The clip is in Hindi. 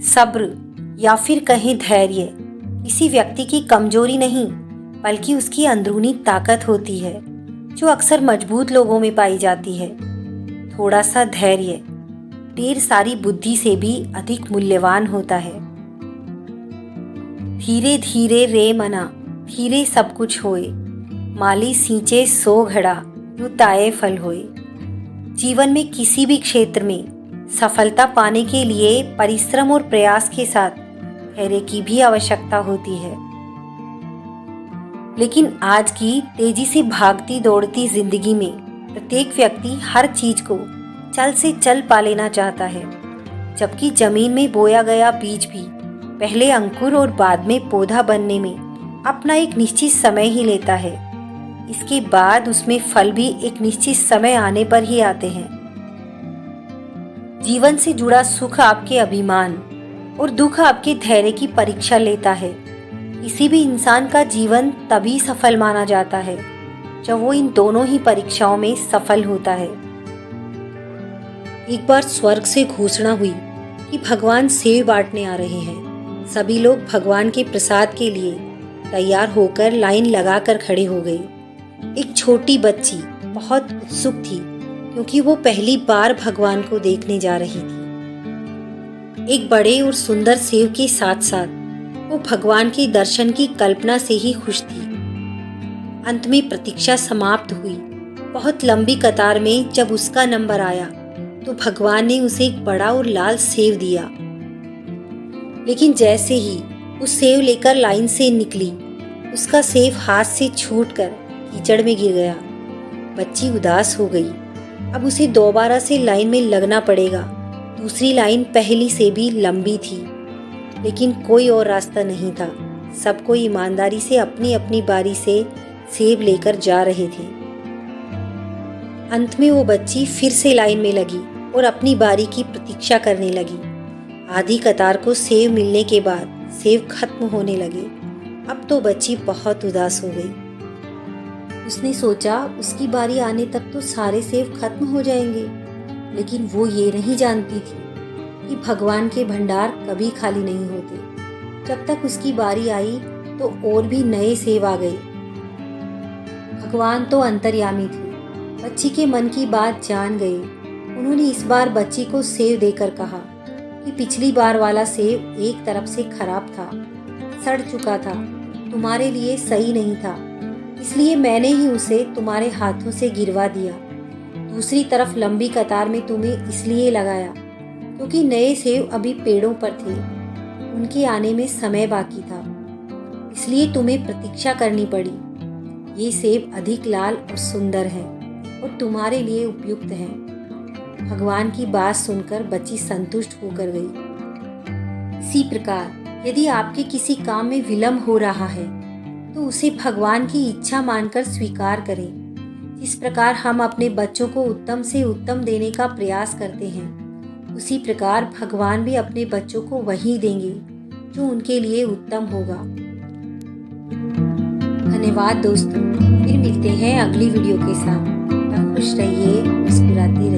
सब्र या फिर कहें धैर्य किसी व्यक्ति की कमजोरी नहीं बल्कि उसकी अंदरूनी ताकत होती है जो अक्सर मजबूत लोगों में पाई जाती है। थोड़ा सा धैर्य ढेर सारी बुद्धि से भी अधिक मूल्यवान होता है। धीरे धीरे रे मना धीरे सब कुछ होए, माली सींचे सो घड़ा यूं ताए फल होए। जीवन में किसी भी क्षेत्र में सफलता पाने के लिए परिश्रम और प्रयास के साथ धैर्य की भी आवश्यकता होती है। लेकिन आज की तेजी से भागती दौड़ती जिंदगी में प्रत्येक व्यक्ति हर चीज को चल से चल पा लेना चाहता है, जबकि जमीन में बोया गया बीज भी पहले अंकुर और बाद में पौधा बनने में अपना एक निश्चित समय ही लेता है। इसके बाद उसमें फल भी एक निश्चित समय आने पर ही आते हैं। जीवन से जुड़ा सुख आपके अभिमान और दुख आपके धैर्य की परीक्षा लेता है। किसी भी इंसान का जीवन तभी सफल माना जाता है जब वो इन दोनों ही परीक्षाओं में सफल होता है। एक बार स्वर्ग से घोषणा हुई कि भगवान सेव बांटने आ रहे हैं। सभी लोग भगवान के प्रसाद के लिए तैयार होकर लाइन लगाकर खड़े हो गए। एक छोटी बच्ची बहुत उत्सुक थी क्योंकि वो पहली बार भगवान को देखने जा रही थी। एक बड़े और सुंदर सेव के साथ साथ वो भगवान के दर्शन की कल्पना से ही खुश थी। अंत में प्रतीक्षा समाप्त हुई। बहुत लंबी कतार में जब उसका नंबर आया तो भगवान ने उसे एक बड़ा और लाल सेव दिया। लेकिन जैसे ही उस सेव लेकर लाइन से निकली, उसका सेव हाथ से छूटकर कीचड़ में गिर गया। बच्ची उदास हो गई। अब उसे दोबारा से लाइन में लगना पड़ेगा। दूसरी लाइन पहली से भी लंबी थी, लेकिन कोई और रास्ता नहीं था। सबको ईमानदारी से अपनी अपनी बारी से सेब लेकर जा रहे थे। अंत में वो बच्ची फिर से लाइन में लगी और अपनी बारी की प्रतीक्षा करने लगी। आधी कतार को सेब मिलने के बाद सेब खत्म होने लगे। अब तो बच्ची बहुत उदास हो गई। उसने सोचा उसकी बारी आने तक तो सारे सेब खत्म हो जाएंगे, लेकिन वो ये नहीं जानती थी कि भगवान के भंडार कभी खाली नहीं होते। जब तक उसकी बारी आई तो और भी नए सेब आ गए। भगवान तो अंतर्यामी थे, बच्ची के मन की बात जान गए। उन्होंने इस बार बच्ची को सेब देकर कहा कि पिछली बार वाला सेब एक तरफ से खराब था, सड़ चुका था, तुम्हारे लिए सही नहीं था, इसलिए मैंने ही उसे तुम्हारे हाथों से गिरवा दिया। दूसरी तरफ लंबी कतार में तुम्हें इसलिए लगाया क्योंकि नए सेब अभी पेड़ों पर थे, उनके आने में समय बाकी था, इसलिए तुम्हें प्रतीक्षा करनी पड़ी। ये सेब अधिक लाल और सुंदर है और तुम्हारे लिए उपयुक्त है। भगवान की बात सुनकर बच्ची संतुष्ट होकर गई। इसी प्रकार यदि आपके किसी काम में विलंब हो रहा है तो उसे भगवान की इच्छा मानकर स्वीकार करें। जिस प्रकार हम अपने बच्चों को उत्तम से उत्तम देने का प्रयास करते हैं, उसी प्रकार भगवान भी अपने बच्चों को वही देंगे जो उनके लिए उत्तम होगा। धन्यवाद दोस्तों, फिर मिलते हैं अगली वीडियो के साथ। खुश रहिए, मुस्कुराते रहिए।